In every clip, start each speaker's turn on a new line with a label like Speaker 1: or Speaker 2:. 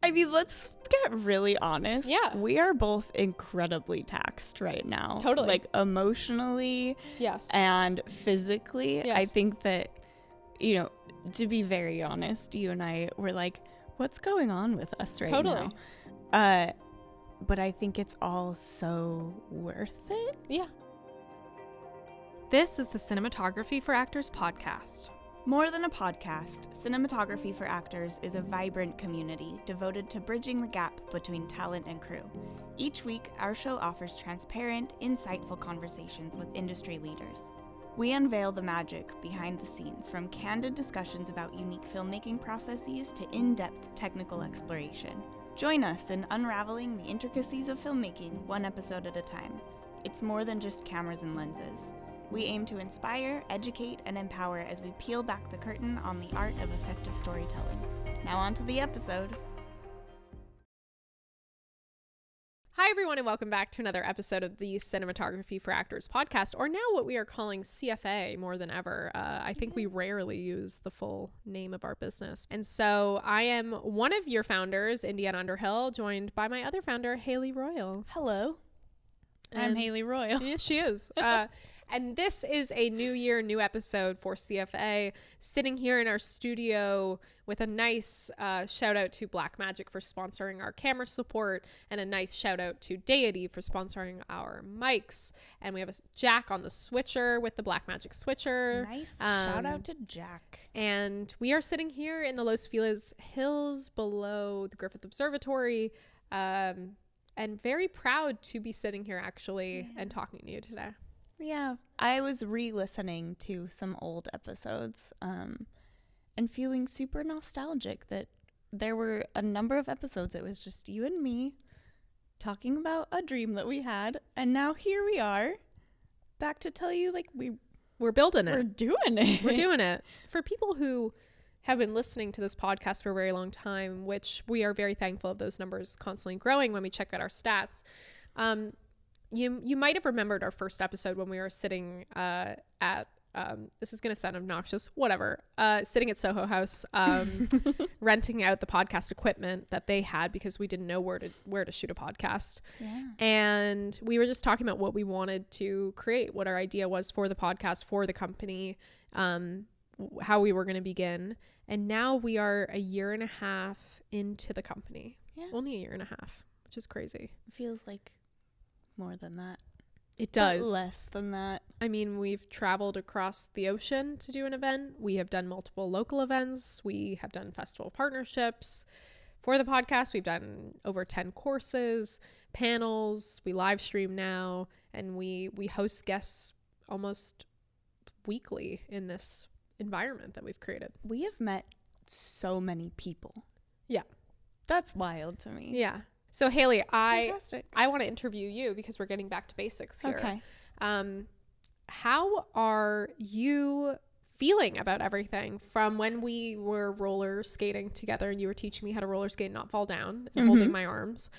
Speaker 1: I mean, let's get really honest.
Speaker 2: Yeah.
Speaker 1: We are both incredibly taxed right now.
Speaker 2: Totally.
Speaker 1: Like emotionally
Speaker 2: Yes.
Speaker 1: and physically.
Speaker 2: Yes.
Speaker 1: I think that, you know, to be very honest, you and I were like, what's going on with us right
Speaker 2: Totally.
Speaker 1: now? But I think it's all so worth it.
Speaker 2: Yeah. This is the Cinematography for Actors podcast.
Speaker 1: More than a podcast, Cinematography for Actors is a vibrant community devoted to bridging the gap between talent and crew. Each week, our show offers transparent, insightful conversations with industry leaders. We unveil the magic behind the scenes, from candid discussions about unique filmmaking processes to in-depth technical exploration. Join us in unraveling the intricacies of filmmaking one episode at a time. It's more than just cameras and lenses. We aim to inspire, educate, and empower as we peel back the curtain on the art of effective storytelling. Now on to the episode.
Speaker 2: Hi, everyone, and welcome back to another episode of the Cinematography for Actors podcast, or now what we are calling CFA more than ever. I think we rarely use the full name of our business. And so I am one of your founders, Indeana Underhill, joined by my other founder, Haeleigh Royall.
Speaker 1: Hello. I'm Haeleigh Royall.
Speaker 2: Yes, she is. And this is a new year, new episode for CFA, sitting here in our studio with a nice shout out to Blackmagic for sponsoring our camera support, and a nice shout out to Deity for sponsoring our mics. And we have a Jack on the switcher with the Blackmagic switcher.
Speaker 1: Nice shout out to Jack.
Speaker 2: And we are sitting here in the Los Feliz Hills below the Griffith Observatory, and very proud to be sitting here actually and talking to you today.
Speaker 1: Yeah, I was re-listening to some old episodes and feeling super nostalgic that there were a number of episodes. It was just you and me talking about a dream that we had, and now here we are back to tell you, like,
Speaker 2: we're building it.
Speaker 1: We're doing it.
Speaker 2: We're doing it. For people who have been listening to this podcast for a very long time, which we are very thankful of those numbers constantly growing when we check out our stats. You might have remembered our first episode when we were sitting at this is going to sound obnoxious, whatever, sitting at Soho House, renting out the podcast equipment that they had because we didn't know where to shoot a podcast.
Speaker 1: Yeah.
Speaker 2: And we were just talking about what we wanted to create, what our idea was for the podcast, for the company, how we were going to begin. And now we are a year and a half into the company.
Speaker 1: Yeah.
Speaker 2: Only a year and a half, which is crazy.
Speaker 1: It feels like more than that.
Speaker 2: It does.
Speaker 1: But less than that.
Speaker 2: I mean, we've traveled across the ocean to do an event. We have done multiple local events. We have done festival partnerships for the podcast. We've done over 10 courses, panels. We live stream now, and we host guests almost weekly in this environment that we've created.
Speaker 1: We have met so many people.
Speaker 2: Yeah.
Speaker 1: That's wild to me.
Speaker 2: Yeah. So Haeleigh, I want to interview you because we're getting back to basics here.
Speaker 1: Okay.
Speaker 2: How are you feeling about everything from when we were roller skating together and you were teaching me how to roller skate and not fall down and holding my arms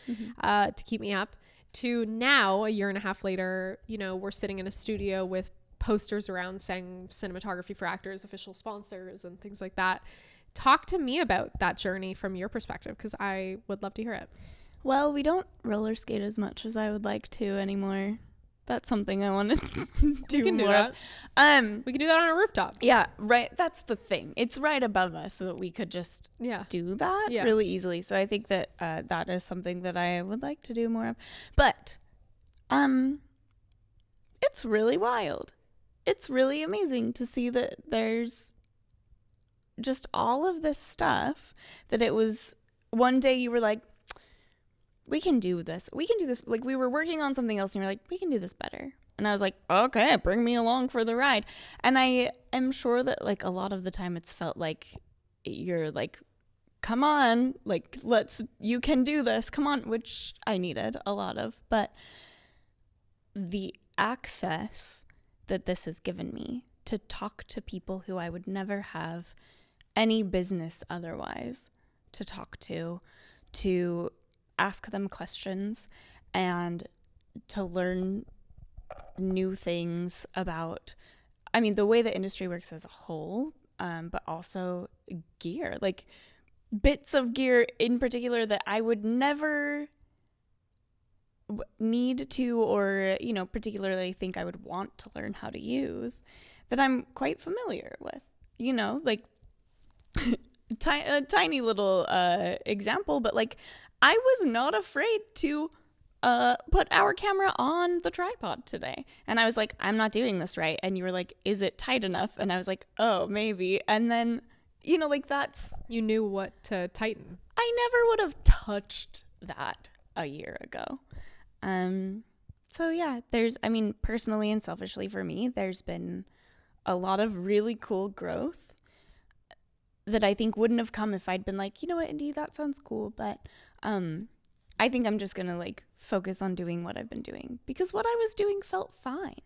Speaker 2: to keep me up, to now, a year and a half later, you know, we're sitting in a studio with posters around saying Cinematography for Actors, official sponsors, and things like that. Talk to me about that journey from your perspective, because I would love to hear it.
Speaker 1: Well, we don't roller skate as much as I would like to anymore. That's something I want to do
Speaker 2: We can
Speaker 1: more.
Speaker 2: do that. We can do that on a rooftop.
Speaker 1: Yeah, right. That's the thing. It's right above us, so that we could just do that really easily. So I think that that is something that I would like to do more of. But it's really wild. It's really amazing to see that there's just all of this stuff that it was one day you were like, we can do this. We can do this. Like, we were working on something else and you were like, we can do this better. And I was like, okay, bring me along for the ride. And I am sure that, like, a lot of the time it's felt like you're like, come on, like, you can do this. Come on, which I needed a lot of. But the access that this has given me to talk to people who I would never have any business otherwise to talk to ask them questions and to learn new things about, I mean, the way the industry works as a whole, but also gear. Like, bits of gear in particular that I would never need to, or, you know, particularly think I would want to learn how to use, that I'm quite familiar with, you know, like a tiny little example, but like I was not afraid to put our camera on the tripod today, and I was like, I'm not doing this right, and you were like, is it tight enough? And I was like, oh, maybe. And then, you know, like, that's,
Speaker 2: You knew what to tighten.
Speaker 1: I never would have touched that a year ago. So yeah, there's, I mean, personally and selfishly for me, there's been a lot of really cool growth that I think wouldn't have come if I'd been like, you know what, Indy, that sounds cool, but I think I'm just gonna like focus on doing what I've been doing, because what I was doing felt fine.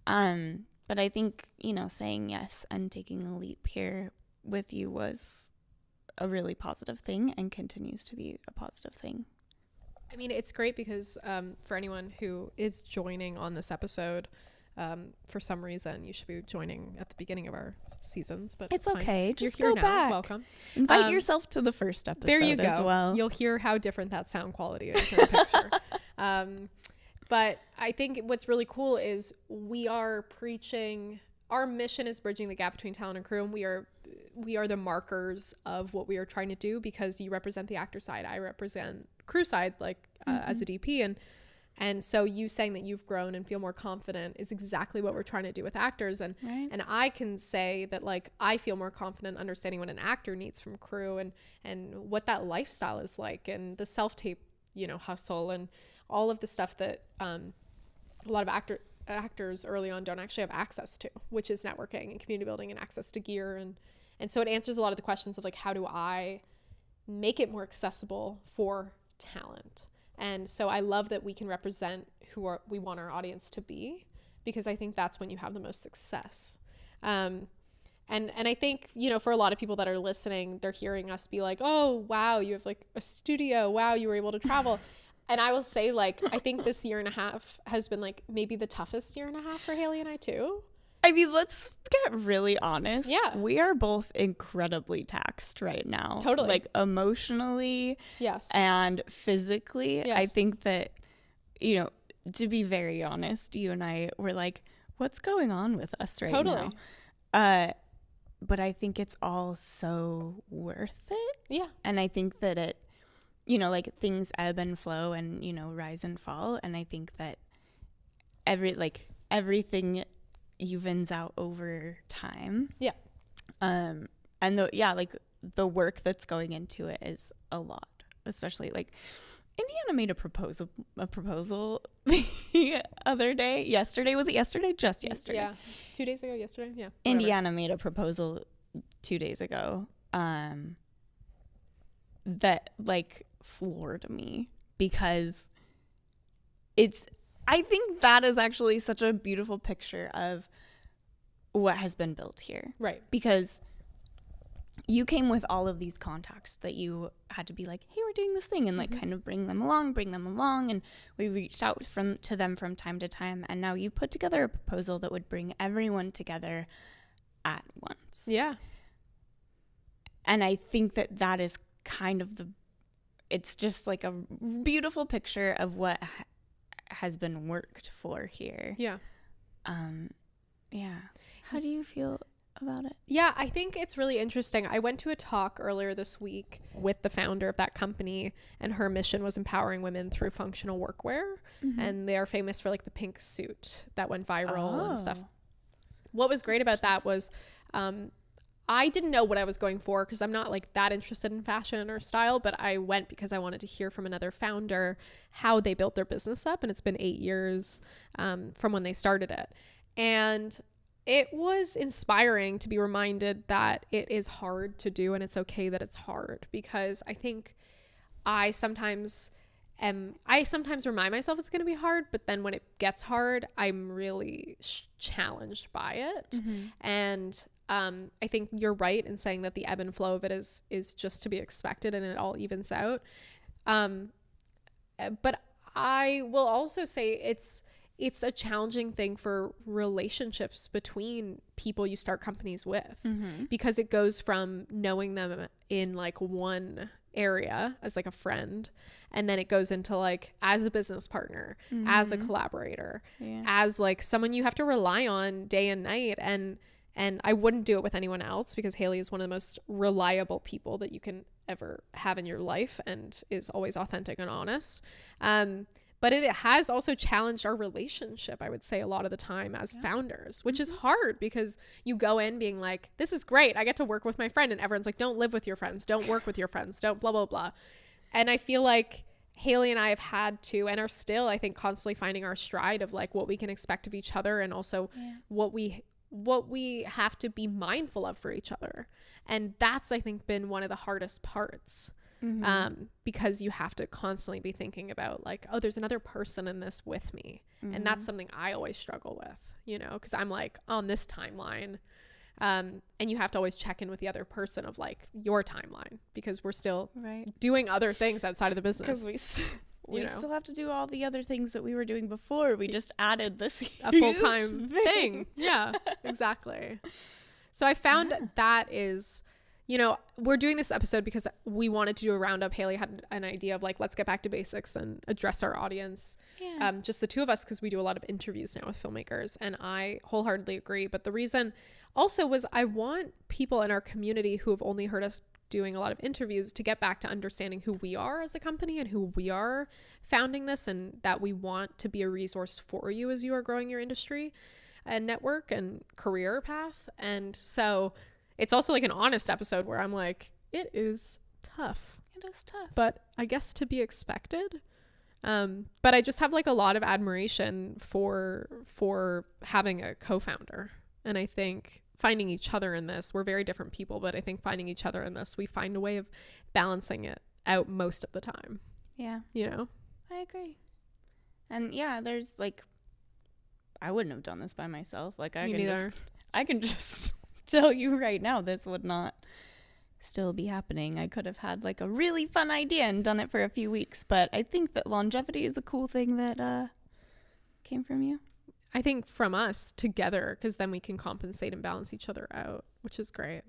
Speaker 1: But I think, you know, saying yes and taking a leap here with you was a really positive thing and continues to be a positive thing.
Speaker 2: I mean, it's great because for anyone who is joining on this episode, for some reason, you should be joining at the beginning of our seasons, but
Speaker 1: It's
Speaker 2: fine.
Speaker 1: okay. Just
Speaker 2: You're
Speaker 1: go
Speaker 2: here now.
Speaker 1: back.
Speaker 2: Welcome.
Speaker 1: Invite yourself to the first episode.
Speaker 2: There you go.
Speaker 1: As well.
Speaker 2: You'll hear how different that sound quality is in the picture. But I think what's really cool is we are preaching. Our mission is bridging the gap between talent and crew, and we are the markers of what we are trying to do, because you represent the actor side, I represent crew side, like as a DP, and so you saying that you've grown and feel more confident is exactly what we're trying to do with actors. And
Speaker 1: Right.
Speaker 2: and I can say that, like, I feel more confident understanding what an actor needs from crew, and what that lifestyle is like, and the self-tape, you know, hustle, and all of the stuff that a lot of actors early on don't actually have access to, which is networking and community building and access to gear. And so it answers a lot of the questions of like, how do I make it more accessible for talent? And so I love that we can represent who we want our audience to be, because I think that's when you have the most success. And I think, you know, for a lot of people that are listening, they're hearing us be like, oh, wow, you have like a studio. Wow, you were able to travel. And I will say, like, I think this year and a half has been like maybe the toughest year and a half for Haeleigh and I too.
Speaker 1: I mean, let's get really honest.
Speaker 2: Yeah.
Speaker 1: We are both incredibly taxed right now.
Speaker 2: Totally.
Speaker 1: Like emotionally.
Speaker 2: Yes.
Speaker 1: And physically.
Speaker 2: Yes.
Speaker 1: I think that, you know, to be very honest, you and I were like, what's going on with us right
Speaker 2: Totally.
Speaker 1: now? But I think it's all so worth it.
Speaker 2: Yeah.
Speaker 1: And I think that it, you know, like things ebb and flow and, you know, rise and fall. And I think that everything evens out over time.
Speaker 2: Yeah.
Speaker 1: And the work that's going into it is a lot, especially like Indiana made a proposal the other day. Yesterday, was it yesterday? Just yesterday.
Speaker 2: Yeah. 2 days ago, yesterday. Yeah.
Speaker 1: Indiana made a proposal 2 days ago. That like floored me, because I think that is actually such a beautiful picture of what has been built here.
Speaker 2: Right.
Speaker 1: Because you came with all of these contacts that you had to be like, hey, we're doing this thing, and like kind of bring them along. And we reached out to them from time to time. And now you put together a proposal that would bring everyone together at once.
Speaker 2: Yeah.
Speaker 1: And I think that is kind of it's just like a beautiful picture of what has been worked for here.
Speaker 2: Yeah.
Speaker 1: Yeah. How do you feel about it?
Speaker 2: Yeah, I think it's really interesting. I went to a talk earlier this week with the founder of that company, and her mission was empowering women through functional workwear. And they are famous for like the pink suit that went viral and stuff. What was great about that was I didn't know what I was going for, because I'm not like that interested in fashion or style, but I went because I wanted to hear from another founder how they built their business up. And it's been 8 years from when they started it. And it was inspiring to be reminded that it is hard to do, and it's okay that it's hard, because I think I sometimes remind myself it's going to be hard, but then when it gets hard, I'm really challenged by it. And I think you're right in saying that the ebb and flow of it is just to be expected, and it all evens out. But I will also say it's a challenging thing for relationships between people you start companies with, because it goes from knowing them in like one area as like a friend, and then it goes into like as a business partner, as a collaborator, as like someone you have to rely on day and night. And I wouldn't do it with anyone else, because Haeleigh is one of the most reliable people that you can ever have in your life, and is always authentic and honest. But it has also challenged our relationship, I would say, a lot of the time as founders, which is hard, because you go in being like, this is great, I get to work with my friend, and everyone's like, don't live with your friends, don't work with your friends, don't blah, blah, blah. And I feel like Haeleigh and I have had to, and are still, I think, constantly finding our stride of like what we can expect of each other, and also what we have to be mindful of for each other. And that's, I think, been one of the hardest parts. Because you have to constantly be thinking about like, oh, there's another person in this with me. And that's something I always struggle with, you know, because I'm like on this timeline, and you have to always check in with the other person of like your timeline, because we're still doing other things outside of the business,
Speaker 1: because we still have to do all the other things that we were doing before. We just added this
Speaker 2: a full-time thing. Yeah, exactly. So I found that is, you know, we're doing this episode because we wanted to do a roundup. Haeleigh had an idea of like, let's get back to basics and address our audience. Just the two of us, because we do a lot of interviews now with filmmakers, and I wholeheartedly agree. But the reason also was I want people in our community who have only heard us doing a lot of interviews to get back to understanding who we are as a company and who we are founding this, and that we want to be a resource for you as you are growing your industry and network and career path. And so it's also like an honest episode where I'm like, it is tough.
Speaker 1: It is tough.
Speaker 2: But I guess to be expected. But I just have like a lot of admiration for having a co-founder. And I think finding each other in this, we're very different people, but I think finding each other in this, we find a way of balancing it out most of the time.
Speaker 1: Yeah.
Speaker 2: You know?
Speaker 1: I agree. And yeah, there's like, I wouldn't have done this by myself. Like I can just tell you right now, this would not still be happening. I could have had like a really fun idea and done it for a few weeks, but I think that longevity is a cool thing that came from you.
Speaker 2: I think from us together, because then we can compensate and balance each other out, which is great.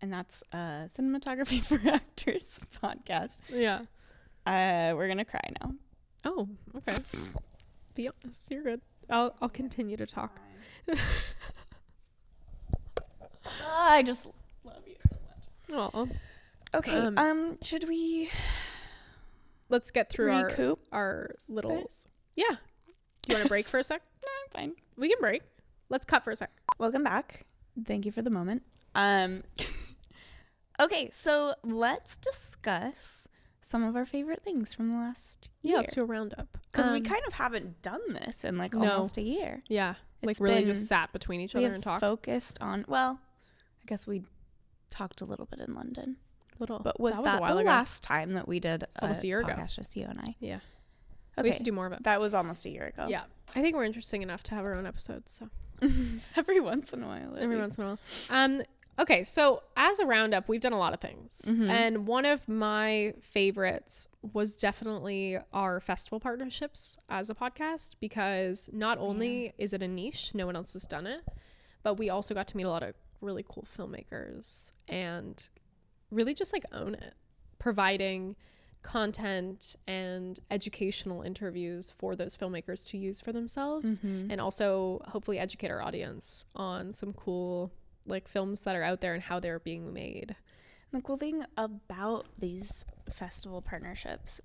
Speaker 1: And that's Cinematography for Actors podcast.
Speaker 2: Yeah.
Speaker 1: We're gonna cry now.
Speaker 2: Oh, okay. Be honest, you're good. I'll continue to talk.
Speaker 1: I just love you so much.
Speaker 2: Oh.
Speaker 1: Okay. Should we?
Speaker 2: Let's get through
Speaker 1: recoup
Speaker 2: our little.
Speaker 1: this?
Speaker 2: Yeah. Do you want to break for a sec?
Speaker 1: No, I'm fine.
Speaker 2: We can break. Let's cut for a sec.
Speaker 1: Welcome back. Thank you for the moment. Okay, so let's discuss some of our favorite things from the last year.
Speaker 2: Yeah, let's do a roundup.
Speaker 1: Because we kind of haven't done this in like almost a year.
Speaker 2: Yeah, like
Speaker 1: It's
Speaker 2: really
Speaker 1: been-
Speaker 2: just sat between each other and talked.
Speaker 1: Focused on, well, I guess we talked a little bit in London.
Speaker 2: Little,
Speaker 1: But was
Speaker 2: a
Speaker 1: that
Speaker 2: while
Speaker 1: the
Speaker 2: ago.
Speaker 1: last time that we did
Speaker 2: almost a year ago.
Speaker 1: podcast, just you and I?
Speaker 2: Yeah.
Speaker 1: Okay.
Speaker 2: We have to do more of it.
Speaker 1: That was almost a year ago.
Speaker 2: Yeah. I think we're interesting enough to have our own episodes. So
Speaker 1: Every once in a while.
Speaker 2: every once in a while. Okay, so as a roundup, we've done a lot of things. And one of my favorites was definitely our festival partnerships as a podcast, because not only is it a niche, no one else has done it, but we also got to meet a lot of really cool filmmakers and really just like own it, providing content and educational interviews for those filmmakers to use for themselves, and also hopefully educate our audience on some cool like films that are out there and how they're being made.
Speaker 1: The cool thing about these festival partnerships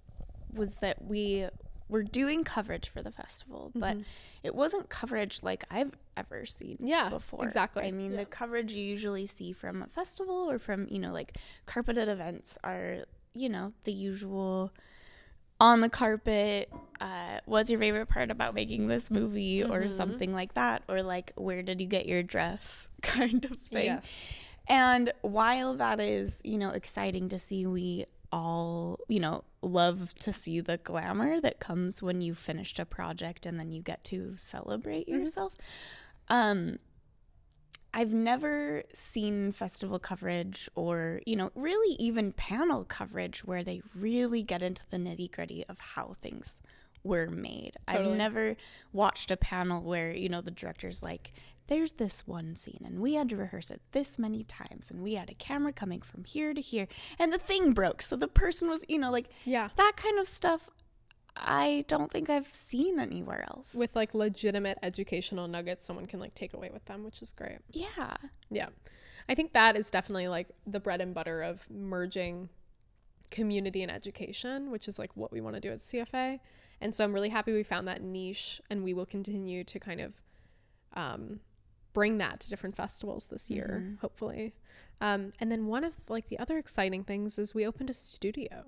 Speaker 1: was that we were doing coverage for the festival, but it wasn't coverage like I've ever seen before.
Speaker 2: Exactly.
Speaker 1: I mean, the coverage you usually see from a festival or from, you know, like carpeted events are, you know, the usual on the carpet, what's your favorite part about making this movie, or something like that, or like, where did you get your dress kind of thing.
Speaker 2: Yes.
Speaker 1: And while that is, you know, exciting to see, we all, you know, love to see the glamour that comes when you finished a project and then you get to celebrate yourself. I've never seen festival coverage or, you know, really even panel coverage where they really get into the nitty-gritty of how things were made.
Speaker 2: Totally.
Speaker 1: I've never watched a panel where, you know, the director's like, there's this one scene and we had to rehearse it this many times and we had a camera coming from here to here and the thing broke. So the person was, you know, like,
Speaker 2: Yeah.
Speaker 1: that kind of stuff I don't think I've seen anywhere else.
Speaker 2: With like legitimate educational nuggets someone can like take away with them, which is great.
Speaker 1: Yeah.
Speaker 2: Yeah. I think that is definitely like the bread and butter of merging community and education, which is like what we want to do at CFA. And so I'm really happy we found that niche, and we will continue to kind of bring that to different festivals this year, hopefully. And then one of like the other exciting things is we opened a studio.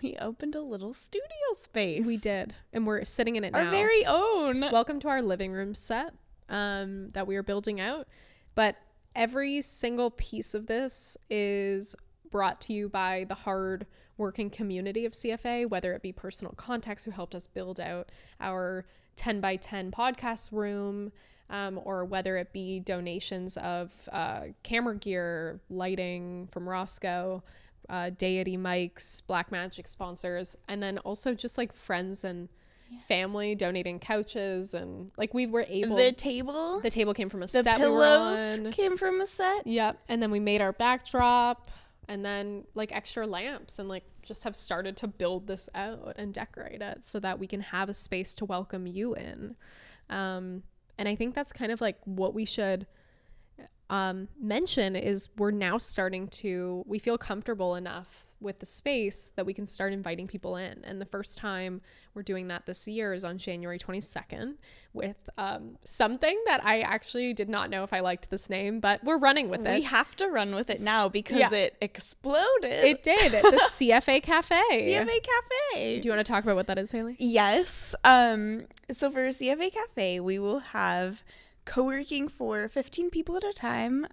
Speaker 1: We opened a little studio space.
Speaker 2: We did. And we're sitting in it now.
Speaker 1: Our very own.
Speaker 2: Welcome to our living room set that we are building out. But every single piece of this is brought to you by the hard working community of CFA, whether it be personal contacts who helped us build out our 10 by 10 podcast room, or whether it be donations of camera gear, lighting from Roscoe, Deity mics, Blackmagic sponsors, and then also just like friends and family donating couches, and like we were able.
Speaker 1: The table
Speaker 2: came from a
Speaker 1: the
Speaker 2: set we were
Speaker 1: pillows
Speaker 2: on.
Speaker 1: came from a set.
Speaker 2: Yep, and then we made our backdrop, and then like extra lamps, and like just have started to build this out and decorate it so that we can have a space to welcome you in. And I think that's kind of like what we should mention is we feel comfortable enough with the space that we can start inviting people in. And the first time we're doing that this year is on January 22nd with something that I actually did not know if I liked this name, but we're running with it.
Speaker 1: We have to run with it now because it exploded.
Speaker 2: It did. The CFA Cafe.
Speaker 1: CFA Cafe.
Speaker 2: Do you want to talk about what that is, Haeleigh?
Speaker 1: Yes. So for CFA Cafe, we will have co-working for 15 people at a time.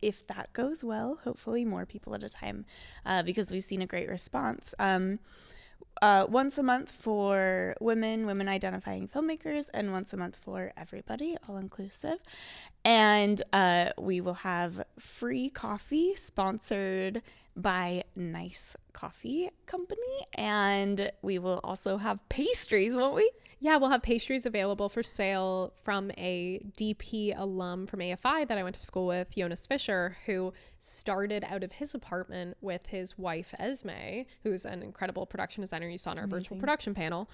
Speaker 1: If that goes well, hopefully more people at a time, because we've seen a great response. Once a month for women identifying filmmakers, and once a month for everybody, all inclusive. And we will have free coffee sponsored by Nice Coffee Company, and we will also have pastries, won't we?
Speaker 2: Yeah, we'll have pastries available for sale from a DP alum from AFI that I went to school with, Jonas Fischer, who started out of his apartment with his wife, Esme, who's an incredible production designer you saw in our virtual production panel.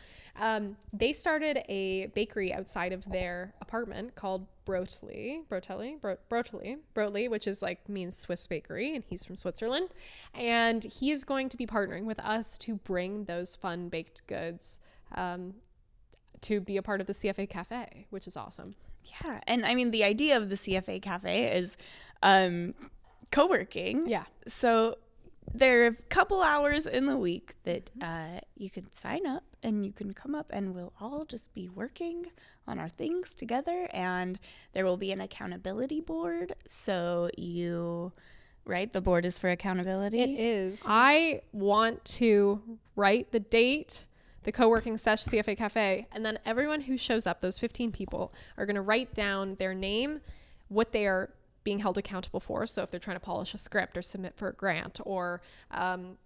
Speaker 2: They started a bakery outside of their apartment called Brotli, which is like means Swiss bakery, and he's from Switzerland. And he is going to be partnering with us to bring those fun baked goods to be a part of the CFA Cafe, which is awesome.
Speaker 1: Yeah. And I mean, the idea of the CFA Cafe is co-working.
Speaker 2: Yeah.
Speaker 1: So there are a couple hours in the week that you can sign up and you can come up, and we'll all just be working on our things together. And there will be an accountability board. So the board is for accountability.
Speaker 2: It is. I want to write the date, the co-working session, CFA Cafe, and then everyone who shows up, those 15 people, are going to write down their name, what they are being held accountable for. So if they're trying to polish a script or submit for a grant or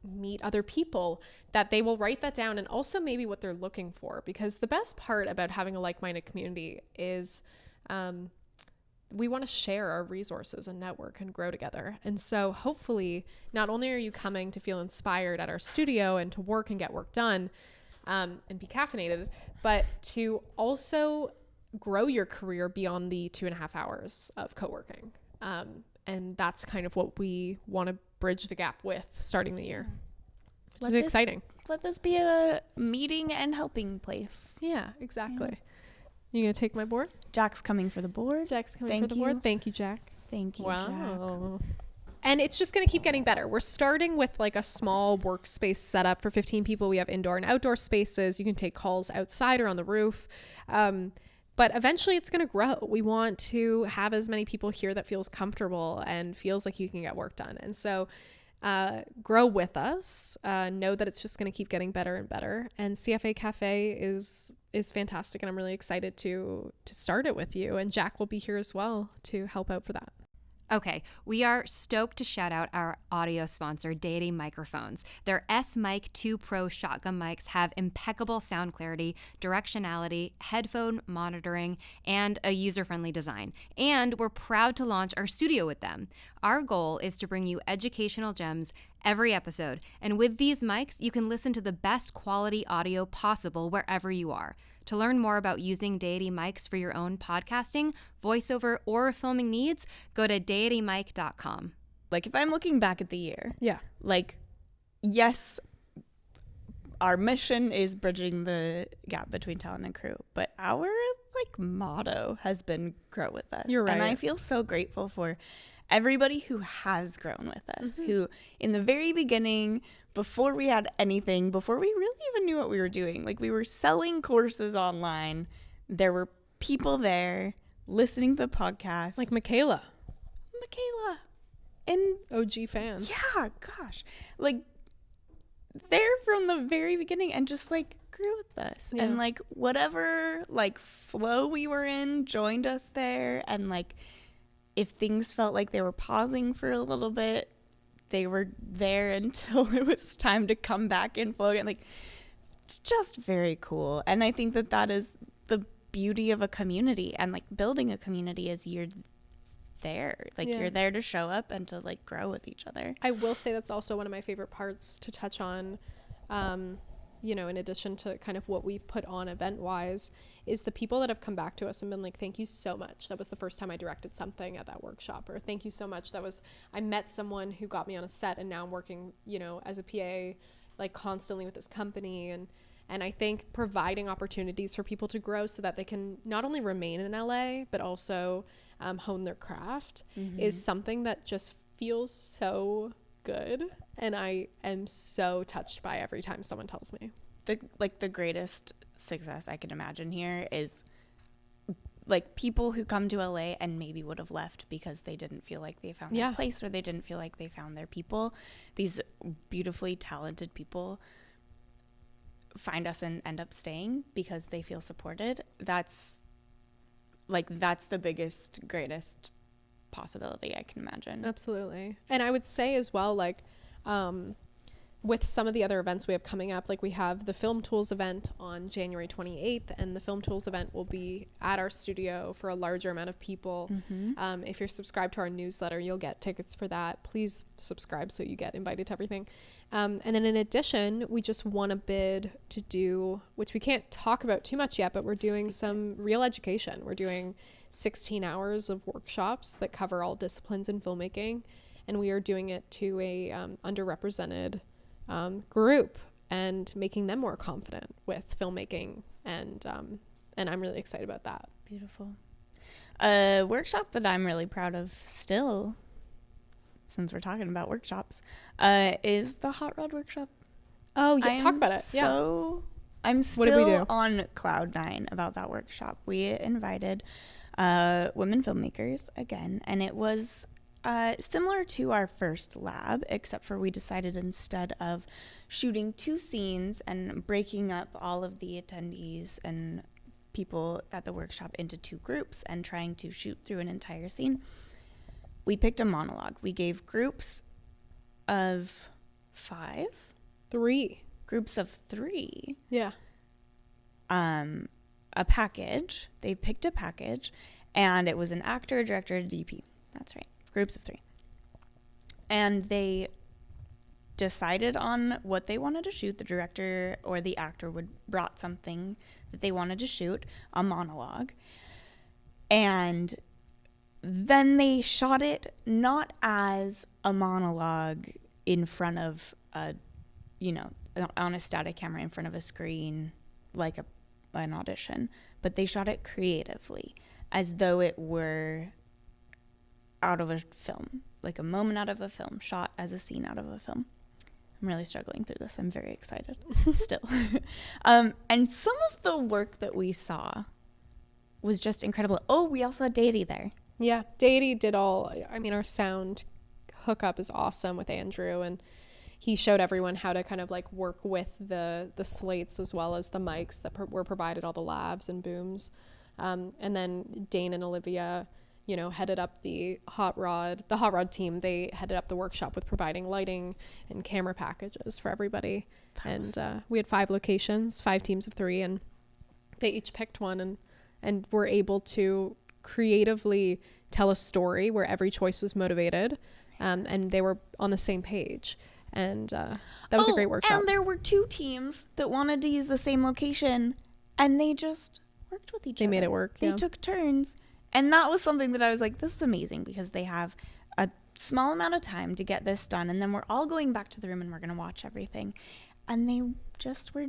Speaker 2: meet other people, that they will write that down, and also maybe what they're looking for. Because the best part about having a like-minded community is we want to share our resources and network and grow together. And so hopefully not only are you coming to feel inspired at our studio and to work and get work done, and be caffeinated, but to also grow your career beyond the 2.5 hours of co-working. And that's kind of what we want to bridge the gap with starting the year, which is exciting.
Speaker 1: Let this be a meeting and helping place.
Speaker 2: Yeah, exactly. Yeah. You gonna take my board?
Speaker 1: Jack's coming for the board.
Speaker 2: Board. Thank you, Jack.
Speaker 1: Thank you,
Speaker 2: wow. Jack. And it's just going to keep getting better. We're starting with like a small workspace setup for 15 people. We have indoor and outdoor spaces. You can take calls outside or on the roof. But eventually it's going to grow. We want to have as many people here that feels comfortable and feels like you can get work done. And so grow with us. Know that it's just going to keep getting better and better. And CFA Cafe is fantastic. And I'm really excited to start it with you. And Jack will be here as well to help out for that.
Speaker 3: Okay, we are stoked to shout out our audio sponsor, Deity Microphones. Their S-Mic 2 Pro shotgun mics have impeccable sound clarity, directionality, headphone monitoring, and a user-friendly design. And we're proud to launch our studio with them. Our goal is to bring you educational gems every episode, and with these mics, you can listen to the best quality audio possible wherever you are. To learn more about using Deity mics for your own podcasting, voiceover, or filming needs, go to deitymic.com.
Speaker 1: Like, if I'm looking back at the year,
Speaker 2: Yeah.
Speaker 1: like, yes, our mission is bridging the gap between talent and crew, but our like motto has been grow with us.
Speaker 2: You're right.
Speaker 1: And I feel so grateful for everybody who has grown with us, who in the very beginning, before we had anything, before we really even knew what we were doing, like we were selling courses online, there were people there listening to the podcast.
Speaker 2: Like Michaela,
Speaker 1: and
Speaker 2: OG fan.
Speaker 1: yeah, gosh, like they're from the very beginning and just like grew with us.
Speaker 2: Yeah.
Speaker 1: And like whatever like flow we were in joined us there. And like if things felt like they were pausing for a little bit, they were there until it was time to come back in flow again. Like, it's just very cool. And I think that that is the beauty of a community, and like building a community is you're there, like you're there to show up and to like grow with each other.
Speaker 2: I will say that's also one of my favorite parts to touch on, you know, in addition to kind of what we've put on event wise, is the people that have come back to us and been like, thank you so much, that was the first time I directed something at that workshop, or thank you so much, I met someone who got me on a set and now I'm working, you know, as a PA like constantly with this company. And I think providing opportunities for people to grow so that they can not only remain in LA but also hone their craft is something that just feels so good, and I am so touched by every time someone tells me.
Speaker 1: The greatest success I can imagine here is like people who come to LA and maybe would have left because they didn't feel like they found their place, or they didn't feel like they found their people. These beautifully talented people find us and end up staying because they feel supported. That's the biggest, greatest possibility I can imagine.
Speaker 2: Absolutely. And I would say as well, like, with some of the other events we have coming up, like we have the Film Tools event on January 28th, and the Film Tools event will be at our studio for a larger amount of people. If you're subscribed to our newsletter, you'll get tickets for that. Please subscribe so you get invited to everything. And then in addition, we just won a bid to do, which we can't talk about too much yet, but we're doing some real education. We're doing 16 hours of workshops that cover all disciplines in filmmaking, and we are doing it to a underrepresented group and making them more confident with filmmaking, and I'm really excited about that.
Speaker 1: Beautiful. A workshop that I'm really proud of still, since we're talking about workshops, is the Hot Rod workshop.
Speaker 2: Oh yeah, talk about it.
Speaker 1: I'm
Speaker 2: What did we
Speaker 1: still
Speaker 2: do?
Speaker 1: on cloud nine about that workshop. We invited women filmmakers again, and it was similar to our first lab, except for we decided instead of shooting 2 scenes and breaking up all of the attendees and people at the workshop into 2 groups and trying to shoot through an entire scene, we picked a monologue. We gave groups of 5?
Speaker 2: 3.
Speaker 1: Groups of 3.
Speaker 2: Yeah.
Speaker 1: A package. They picked a package, and it was an actor, a director, a DP. That's right. Groups of 3. And they decided on what they wanted to shoot. The director or the actor brought something that they wanted to shoot, a monologue. And then they shot it not as a monologue in front of on a static camera in front of a screen like an audition, but they shot it creatively as though it were out of a film, like a moment out of a film, shot as a scene out of a film. I'm really struggling through this. I'm very excited still. And some of the work that we saw was just incredible. Oh, we also had Deity there.
Speaker 2: Yeah, Deity did our sound hookup is awesome with Andrew, and he showed everyone how to kind of like work with the slates as well as the mics that were provided, all the labs and booms. And then Dane and Olivia headed up the hot rod team. They headed up the workshop with providing lighting and camera packages for everybody. We had 5 locations, 5 teams of 3, and they each picked one and were able to creatively tell a story where every choice was motivated, and they were on the same page. And that was a great workshop.
Speaker 1: And there were 2 teams that wanted to use the same location, and they just worked with each other.
Speaker 2: They made it work.
Speaker 1: They took turns. And that was something that I was like, this is amazing, because they have a small amount of time to get this done. And then we're all going back to the room and we're going to watch everything. And they just were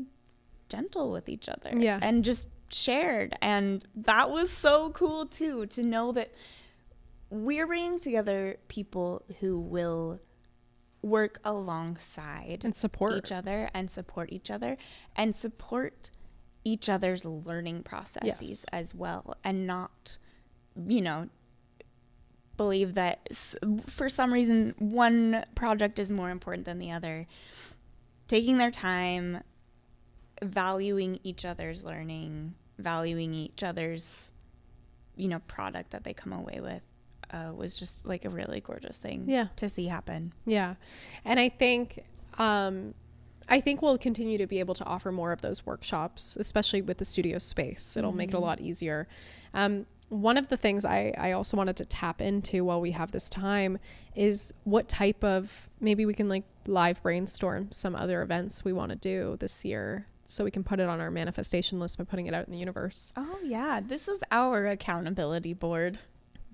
Speaker 1: gentle with each other.
Speaker 2: Yeah.
Speaker 1: And just shared. And that was so cool, too, to know that we're bringing together people who will work alongside
Speaker 2: and support
Speaker 1: each other and support each other and support each other's learning processes as well, and not believe that for some reason one project is more important than the other. Taking their time, valuing each other's learning, valuing each other's product that they come away with was just like a really gorgeous thing to see happen.
Speaker 2: Yeah. And I think we'll continue to be able to offer more of those workshops, especially with the studio space. It'll make it a lot easier. One of the things I also wanted to tap into while we have this time is what type of, maybe we can like live brainstorm some other events we want to do this year, so we can put it on our manifestation list by putting it out in the universe.
Speaker 1: Oh yeah, this is our accountability board.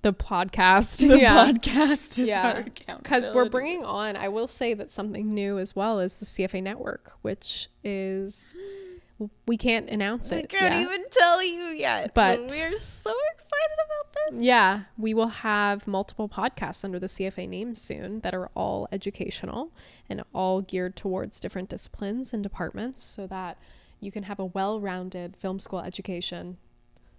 Speaker 2: The podcast.
Speaker 1: The podcast is our accountability.
Speaker 2: Because we're bringing on, I will say that something new as well is the CFA network, which is, we can't announce it.
Speaker 1: I can't even tell you yet.
Speaker 2: But
Speaker 1: we're so excited about this.
Speaker 2: Yeah. We will have multiple podcasts under the CFA name soon that are all educational and all geared towards different disciplines and departments, so that you can have a well-rounded film school education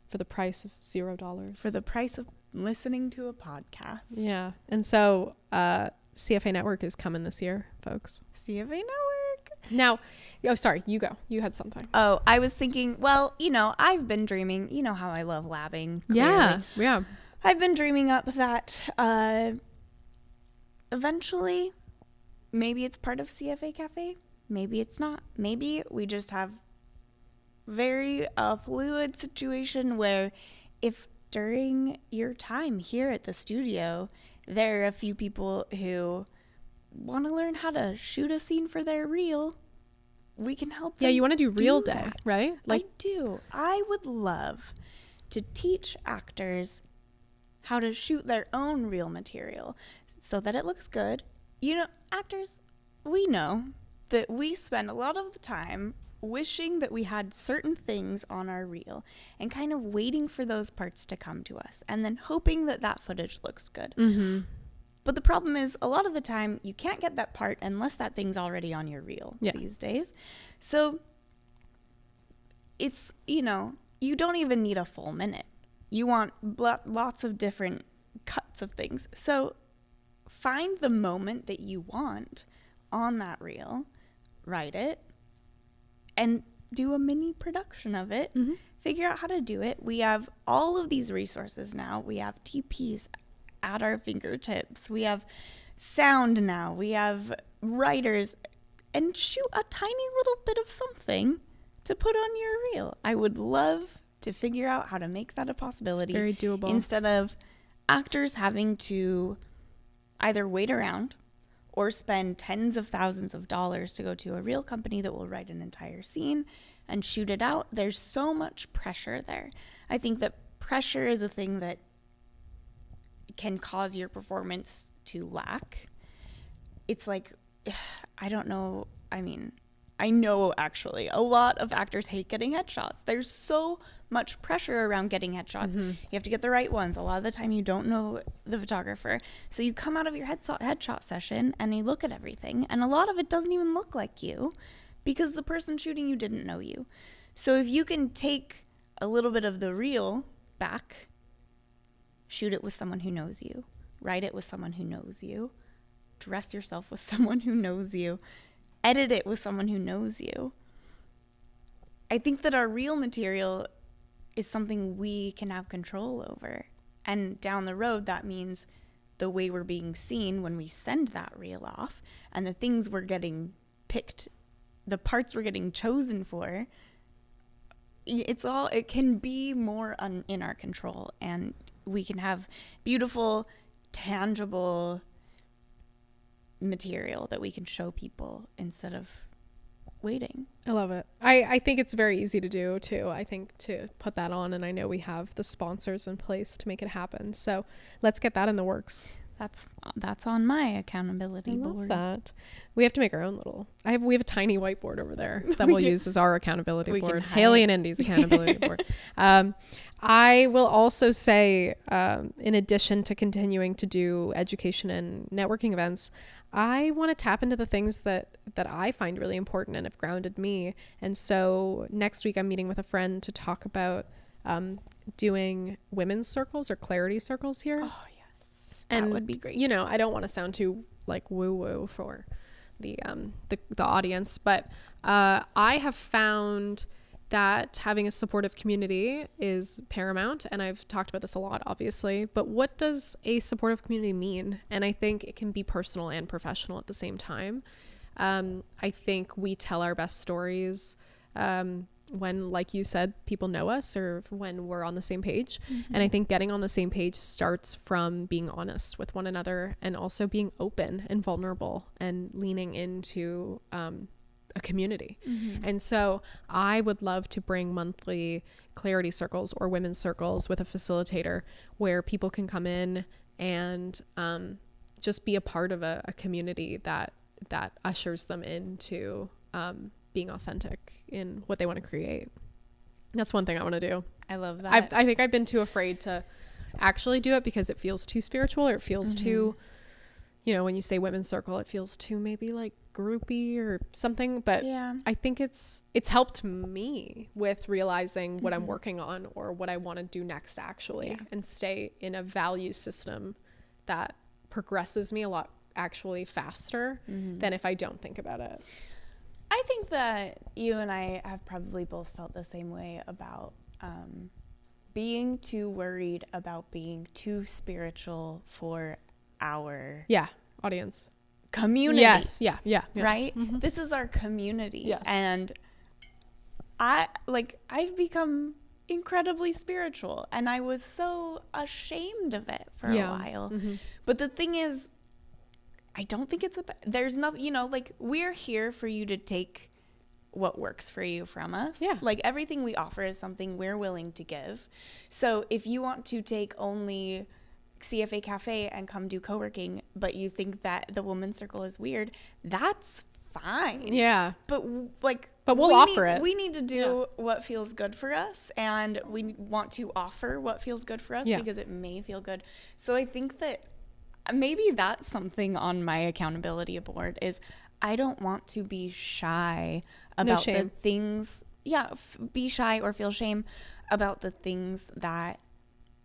Speaker 2: for the price of $0.
Speaker 1: For the price of listening to a podcast.
Speaker 2: Yeah. And so CFA Network is coming this year, folks.
Speaker 1: CFA Network.
Speaker 2: Now, sorry, you go. You had something.
Speaker 1: Oh, I was thinking, well, I've been dreaming, how I love labbing. Clearly.
Speaker 2: Yeah.
Speaker 1: I've been dreaming up that eventually, maybe it's part of CFA Cafe. Maybe it's not. Maybe we just have very fluid situation where if during your time here at the studio, there are a few people who want to learn how to shoot a scene for their reel, we can help them.
Speaker 2: Yeah, you want to do reel day,
Speaker 1: that.
Speaker 2: right?
Speaker 1: I do. I would love to teach actors how to shoot their own reel material so that it looks good. Actors, we know that we spend a lot of the time wishing that we had certain things on our reel and kind of waiting for those parts to come to us and then hoping that that footage looks good.
Speaker 2: Mm-hmm.
Speaker 1: But the problem is, a lot of the time, you can't get that part unless that thing's already on your reel these days. So it's, you don't even need a full minute. You want lots of different cuts of things. So find the moment that you want on that reel, write it, and do a mini production of it.
Speaker 2: Mm-hmm.
Speaker 1: Figure out how to do it. We have all of these resources now. We have TPs at our fingertips. We have sound now. We have writers, and shoot a tiny little bit of something to put on your reel. I would love to figure out how to make that a possibility.
Speaker 2: It's very doable.
Speaker 1: Instead of actors having to either wait around or spend tens of thousands of dollars to go to a reel company that will write an entire scene and shoot it out. There's so much pressure there. I think that pressure is a thing that can cause your performance to lack. It's like, I don't know. I mean, I know actually a lot of actors hate getting headshots. There's so much pressure around getting headshots. Mm-hmm. You have to get the right ones. A lot of the time you don't know the photographer. So you come out of your headshot session and you look at everything, and a lot of it doesn't even look like you because the person shooting you didn't know you. So if you can take a little bit of the reel back, shoot it with someone who knows you, write it with someone who knows you, dress yourself with someone who knows you, edit it with someone who knows you. I think that our reel material is something we can have control over. And down the road, that means the way we're being seen when we send that reel off, and the things we're getting picked, the parts we're getting chosen for, it can be more in our control, and we can have beautiful, tangible material that we can show people instead of waiting.
Speaker 2: I love it. I think it's very easy to do too. I think to put that on, and I know we have the sponsors in place to make it happen. So let's get that in the works.
Speaker 1: That's on my accountability board.
Speaker 2: I love that. We have to make our own little. We have a tiny whiteboard over there that we'll use as our accountability board. Haeleigh and Indy's accountability board. I will also say, in addition to continuing to do education and networking events, I want to tap into the things that I find really important and have grounded me. And so next week I'm meeting with a friend to talk about doing women's circles or clarity circles here.
Speaker 1: Oh, yeah. And that would be great.
Speaker 2: You know, I don't want to sound too like woo woo for the audience, but I have found that having a supportive community is paramount, and I've talked about this a lot, obviously, but what does a supportive community mean? And I think it can be personal and professional at the same time. I think we tell our best stories when, like you said, people know us, or when we're on the same page. Mm-hmm. And I think getting on the same page starts from being honest with one another, and also being open and vulnerable and leaning into a community. Mm-hmm. And so I would love to bring monthly clarity circles or women's circles with a facilitator where people can come in and just be a part of a community that ushers them into being authentic in what they want to create. That's one thing I want to do.
Speaker 1: I love that.
Speaker 2: I think I've been too afraid to actually do it because it feels too spiritual, or it feels mm-hmm. too, you know, when you say women's circle, it feels too maybe like groupie or something. But yeah. I think it's helped me with realizing what mm-hmm. I'm working on or what I want to do next, actually, yeah. and stay in a value system that progresses me a lot actually faster mm-hmm. than if I don't think about it.
Speaker 1: I think that you and I have probably both felt the same way about being too worried about being too spiritual for our
Speaker 2: audience
Speaker 1: community.
Speaker 2: Yes, yeah.
Speaker 1: Right?
Speaker 2: Mm-hmm.
Speaker 1: This is our community.
Speaker 2: Yes.
Speaker 1: And I've become incredibly spiritual, and I was so ashamed of it for a while. Mm-hmm. But the thing is, I don't think it's there's no, you know, like, we're here for you to take what works for you from us.
Speaker 2: Yeah.
Speaker 1: Like, everything we offer is something we're willing to give. So if you want to take only CFA Cafe and come do co-working, but you think that the women's circle is weird, that's fine.
Speaker 2: Yeah.
Speaker 1: But
Speaker 2: we'll offer it.
Speaker 1: We need to do what feels good for us, and we want to offer what feels good for us because it may feel good. So I think that maybe that's something on my accountability board is I don't want to be shy about the things. Yeah, be shy or feel shame about the things that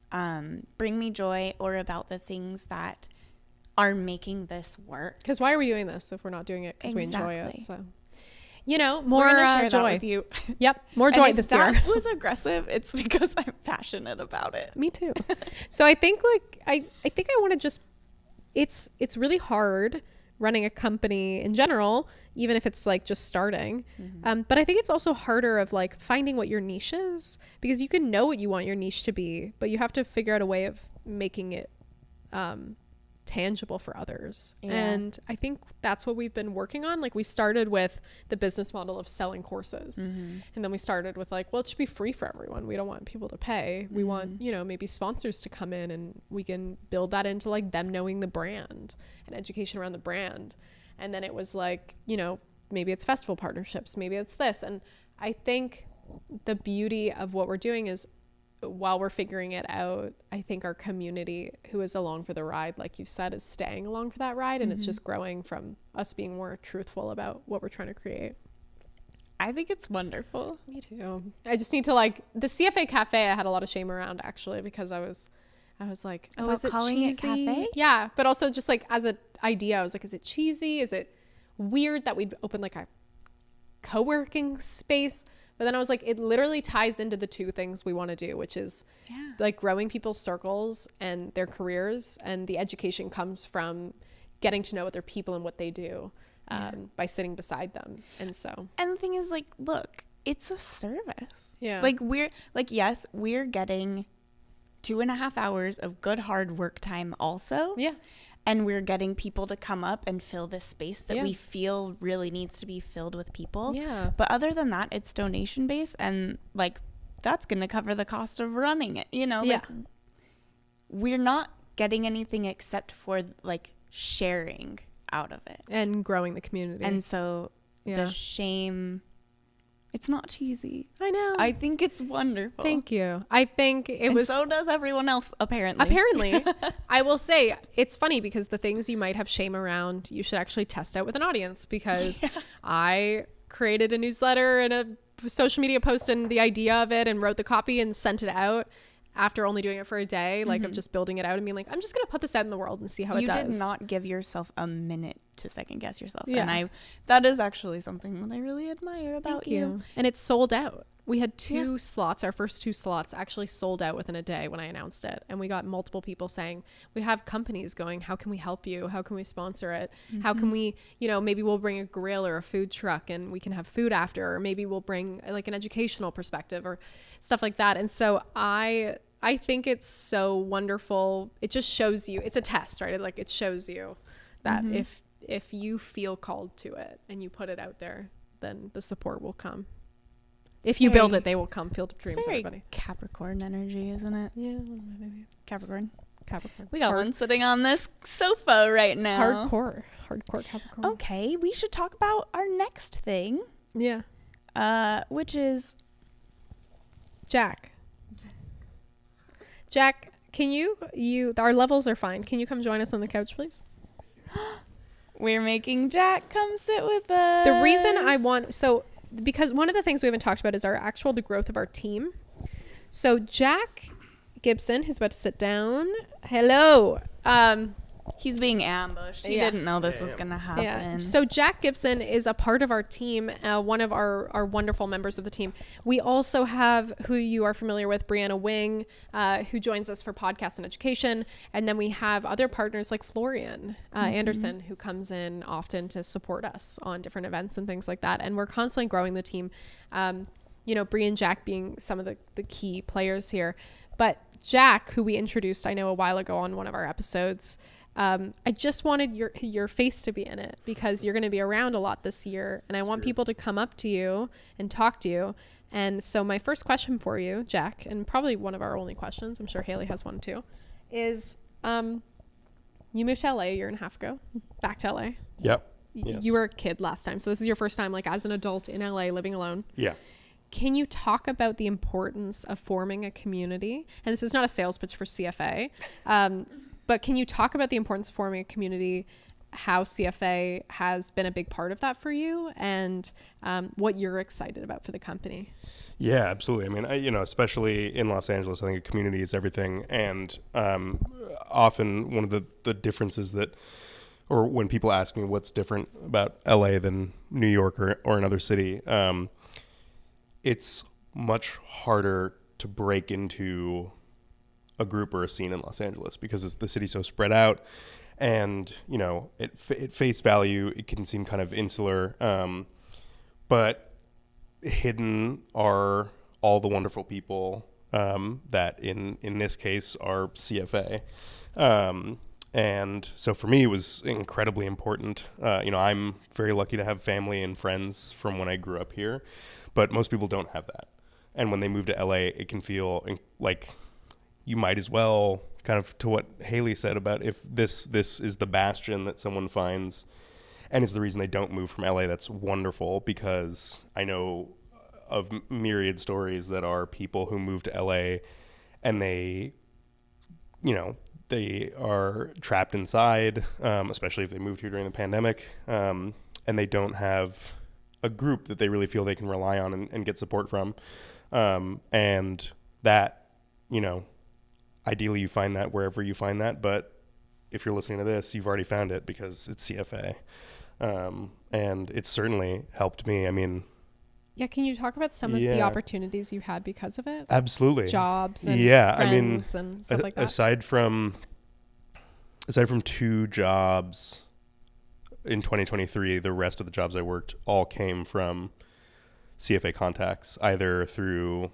Speaker 1: bring me joy, or about the things that are making this work.
Speaker 2: Because why are we doing this if we're not doing it because we enjoy it? So, you know,
Speaker 1: more
Speaker 2: we're gonna share
Speaker 1: joy
Speaker 2: that
Speaker 1: with you.
Speaker 2: Yep, more joy this year.
Speaker 1: If that was aggressive, it's because I'm passionate about it.
Speaker 2: Me too. So I think I think I want to just. It's really hard running a company in general, even if it's like just starting. Mm-hmm. But I think it's also harder of like finding what your niche is, because you can know what you want your niche to be, but you have to figure out a way of making it tangible for others. Yeah. And I think that's what we've been working on. Like, we started with the business model of selling courses. Mm-hmm. And then we started with like, well, it should be free for everyone. We don't want people to pay. Mm-hmm. We want, you know, maybe sponsors to come in, and we can build that into like them knowing the brand and education around the brand. And then it was like, you know, maybe it's festival partnerships, maybe it's this. And I think the beauty of what we're doing is, while we're figuring it out, I think our community who is along for the ride, like you said, is staying along for that ride. And mm-hmm. it's just growing from us being more truthful about what we're trying to create.
Speaker 1: I think it's wonderful.
Speaker 2: Me too. I just need to, like, the CFA Cafe I had a lot of shame around, actually, because I was like, oh, is it cheesy? Cafe? Yeah. But also just like as an idea, I was like, is it cheesy? Is it weird that we'd open like a co-working space But then I was like, it literally ties into the two things we want to do, which is like growing people's circles and their careers, and the education comes from getting to know other people and what they do by sitting beside them. And
Speaker 1: the thing is, like, look, it's a service.
Speaker 2: Yeah.
Speaker 1: Like, yes, we're getting 2.5 hours of good hard work time also.
Speaker 2: Yeah.
Speaker 1: And we're getting people to come up and fill this space that we feel really needs to be filled with people.
Speaker 2: Yeah.
Speaker 1: But other than that, it's donation based, and like that's going to cover the cost of running it. You know, like we're not getting anything except for like sharing out of it
Speaker 2: and growing the community.
Speaker 1: And so the shame, it's not cheesy.
Speaker 2: I know.
Speaker 1: I think it's wonderful.
Speaker 2: Thank you. I think it was.
Speaker 1: So does everyone else, apparently.
Speaker 2: Apparently. I will say, it's funny because the things you might have shame around, you should actually test out with an audience, because I created a newsletter and a social media post and the idea of it and wrote the copy and sent it out after only doing it for a day, like of just building it out and being like, I'm just going to put this out in the world and see how it does.
Speaker 1: You did not give yourself a minute to second guess yourself. Yeah. And that is actually something that I really admire about you.
Speaker 2: And it's sold out. We had 2 slots. Our first 2 slots actually sold out within a day when I announced it. And we got multiple people saying, we have companies going, how can we help you? How can we sponsor it? How can we, maybe we'll bring a grill or a food truck and we can have food after, or maybe we'll bring like an educational perspective or stuff like that. And so I think it's so wonderful. It just shows you, it's a test, right? It shows you that if you feel called to it and you put it out there, then the support will come. If you build it, they will come. Field of Dreams, everybody.
Speaker 1: Capricorn energy, isn't it?
Speaker 2: Yeah, maybe.
Speaker 1: Capricorn.
Speaker 2: We
Speaker 1: got one sitting on this sofa right now.
Speaker 2: Hardcore Capricorn.
Speaker 1: Okay, we should talk about our next thing.
Speaker 2: Yeah.
Speaker 1: Which is
Speaker 2: Jack, can you our levels are fine. Can you come join us on the couch, please?
Speaker 1: We're making Jack come sit with us.
Speaker 2: The reason I want, because one of the things we haven't talked about is the growth of our team. So Jack Gibson, who's about to sit down. Hello.
Speaker 1: He's being ambushed. He didn't know this was going to happen.
Speaker 2: Yeah. So Jack Gibson is a part of our team, one of our wonderful members of the team. We also have, who you are familiar with, Brianna Wing, who joins us for podcast and education. And then we have other partners like Florian Anderson, who comes in often to support us on different events and things like that. And we're constantly growing the team. Bri and Jack being some of the key players here. But Jack, who we introduced, I know, a while ago on one of our episodes, I just wanted your face to be in it, because you're going to be around a lot this year, and I want people to come up to you and talk to you. And so my first question for you, Jack, and probably one of our only questions, I'm sure Haeleigh has one too, is you moved to LA a year and a half ago, back to LA.
Speaker 4: Yep. Yes.
Speaker 2: You were a kid last time, so this is your first time like as an adult in LA living alone.
Speaker 4: Yeah.
Speaker 2: Can you talk about the importance of forming a community? And this is not a sales pitch for CFA, but can you talk about the importance of forming a community, how CFA has been a big part of that for you, and what you're excited about for the company?
Speaker 4: Yeah, absolutely. I mean, especially in Los Angeles, I think a community is everything. And often one of the differences or when people ask me what's different about LA than New York or another city, it's much harder to break into a group or a scene in Los Angeles because the city's so spread out, and at face value it can seem kind of insular, but hidden are all the wonderful people that in this case are CFA, and so for me it was incredibly important. I'm very lucky to have family and friends from when I grew up here, but most people don't have that, and when they move to LA it can feel like you might as well, kind of to what Haeleigh said about if this is the bastion that someone finds and is the reason they don't move from LA, that's wonderful, because I know of myriad stories that are people who move to LA and they are trapped inside, especially if they moved here during the pandemic, and they don't have a group that they really feel they can rely on and get support from. And that, ideally you find that wherever you find that, but if you're listening to this, you've already found it because it's CFA. And it's certainly helped me. I mean,
Speaker 2: Yeah, can you talk about some of the opportunities you had because of it?
Speaker 4: Absolutely.
Speaker 2: Jobs and friends and stuff like that.
Speaker 4: Aside from 2 jobs in 2023, the rest of the jobs I worked all came from CFA contacts, either through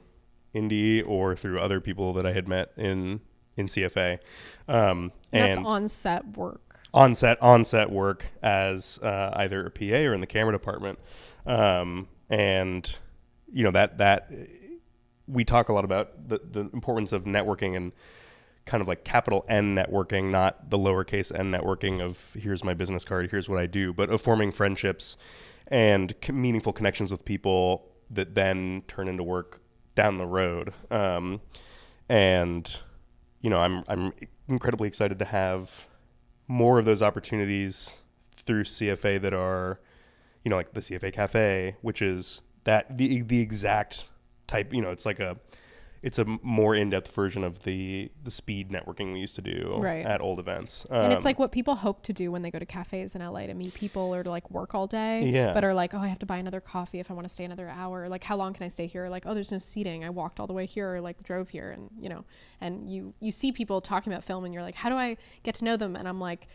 Speaker 4: Indy or through other people that I had met in CFA.
Speaker 2: And that's on-set work.
Speaker 4: On-set work as either a PA or in the camera department. And, you know, that we talk a lot about the importance of networking and kind of like capital N networking, not the lowercase n networking of here's my business card, here's what I do, but of forming friendships and meaningful connections with people that then turn into work down the road. And, you know, I'm incredibly excited to have more of those opportunities through CFA that are, you know, like the CFA Cafe, which is that the exact type, you know, it's a more in-depth version of the speed networking we used to do at old events.
Speaker 2: And it's like what people hope to do when they go to cafes in LA, to meet people or to like work all day, but are like, oh, I have to buy another coffee if I want to stay another hour. Like, how long can I stay here? Like, oh, there's no seating. I walked all the way here, or like drove here. And, you know, and you see people talking about film and you're like, how do I get to know them? And I'm like,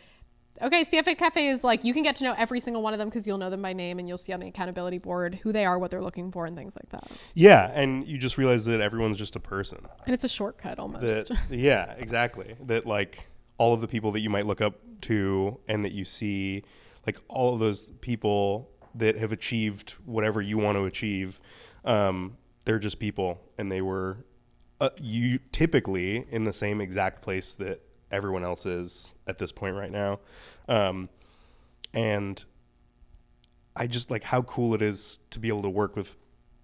Speaker 2: okay, CFA Cafe is like, you can get to know every single one of them because you'll know them by name and you'll see on the accountability board who they are, what they're looking for, and things like that.
Speaker 4: Yeah, and you just realize that everyone's just a person.
Speaker 2: And it's a shortcut almost.
Speaker 4: Yeah, exactly. That like all of the people that you might look up to and that you see, like all of those people that have achieved whatever you want to achieve, they're just people, and they were you typically in the same exact place that everyone else is at this point right now. And I just like how cool it is to be able to work with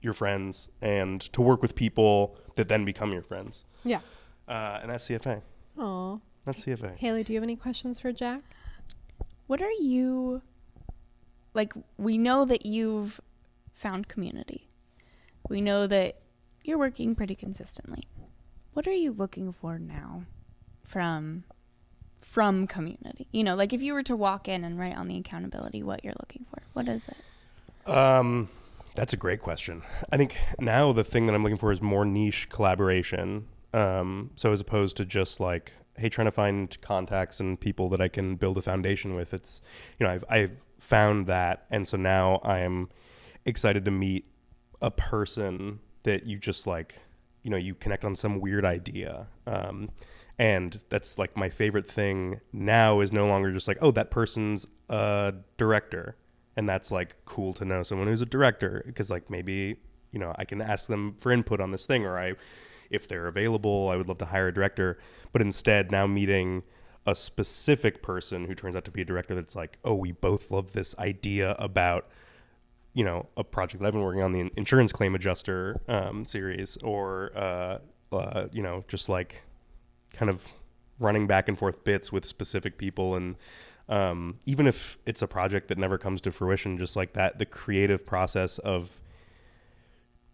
Speaker 4: your friends and to work with people that then become your friends.
Speaker 2: Yeah.
Speaker 4: And that's CFA.
Speaker 2: Aw.
Speaker 4: That's CFA.
Speaker 2: Haeleigh, do you have any questions for Jack?
Speaker 1: What are you, like, we know that you've found community. We know that you're working pretty consistently. What are you looking for now from community? You know, like if you were to walk in and write on the accountability what you're looking for, what is it?
Speaker 4: That's a great question. I think now the thing that I'm looking for is more niche collaboration. So as opposed to just like, hey, trying to find contacts and people that I can build a foundation with, it's, you know, I've found that. And so now I am excited to meet a person that you just like, you know, you connect on some weird idea. And that's like my favorite thing now is no longer just like, oh, that person's a director. And that's like cool to know someone who's a director because like maybe, you know, I can ask them for input on this thing, or if they're available, I would love to hire a director. But instead now meeting a specific person who turns out to be a director that's like, oh, we both love this idea about, you know, a project that I've been working on, the insurance claim adjuster series, or, you know, just like kind of running back and forth bits with specific people. And even if it's a project that never comes to fruition, just like that, the creative process of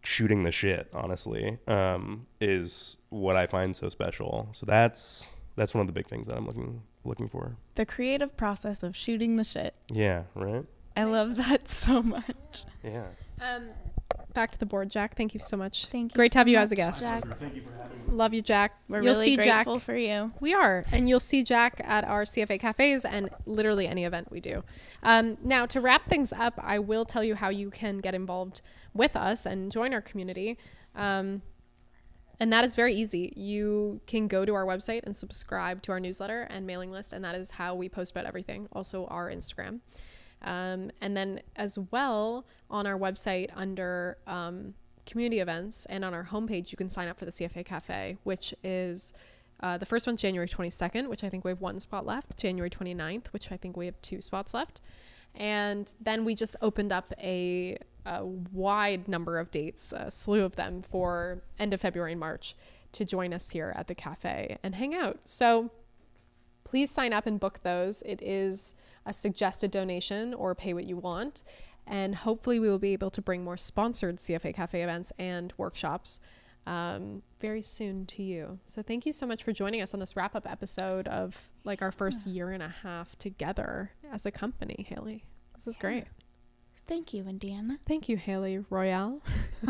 Speaker 4: shooting the shit, honestly, is what I find so special. So that's one of the big things that I'm looking for.
Speaker 1: The creative process of shooting the shit.
Speaker 4: Yeah, right?
Speaker 1: I love that so much.
Speaker 4: Yeah.
Speaker 2: Back to the board, Jack. Thank you so much.
Speaker 1: Thank you.
Speaker 2: Great to have you
Speaker 1: much,
Speaker 2: as a guest.
Speaker 1: Jack.
Speaker 4: Thank you for having me.
Speaker 2: Love you, Jack.
Speaker 1: We're
Speaker 2: You'll
Speaker 1: really
Speaker 2: see
Speaker 1: grateful
Speaker 2: Jack.
Speaker 1: for you.
Speaker 2: We are. And you'll see Jack at our CFA cafes and literally any event we do. Now, to wrap things up, I will tell you how you can get involved with us and join our community. And that is very easy. You can go to our website and subscribe to our newsletter and mailing list. And that is how we post about everything. Also our Instagram. And then as well on our website under community events and on our homepage, you can sign up for the CFA Cafe, which is the first one's January 22nd, which I think we have 1 spot left, January 29th, which I think we have 2 spots left. And then we just opened up a wide number of dates, a slew of them for end of February and March to join us here at the cafe and hang out. So please sign up and book those. It is a suggested donation or pay what you want. And hopefully we will be able to bring more sponsored CFA Cafe events and workshops very soon to you. So thank you so much for joining us on this wrap-up episode of like our first year and a half together as a company, Haeleigh. This is great.
Speaker 1: Thank you, Indiana.
Speaker 2: Thank you, Haeleigh Royall.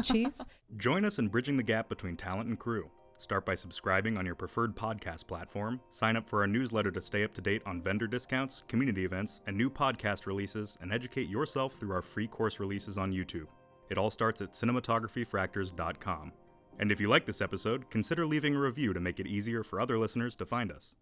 Speaker 2: Cheese.
Speaker 5: Join us in bridging the gap between talent and crew. Start by subscribing on your preferred podcast platform, sign up for our newsletter to stay up to date on vendor discounts, community events, and new podcast releases, and educate yourself through our free course releases on YouTube. It all starts at cinematographyfractors.com. And if you like this episode, consider leaving a review to make it easier for other listeners to find us.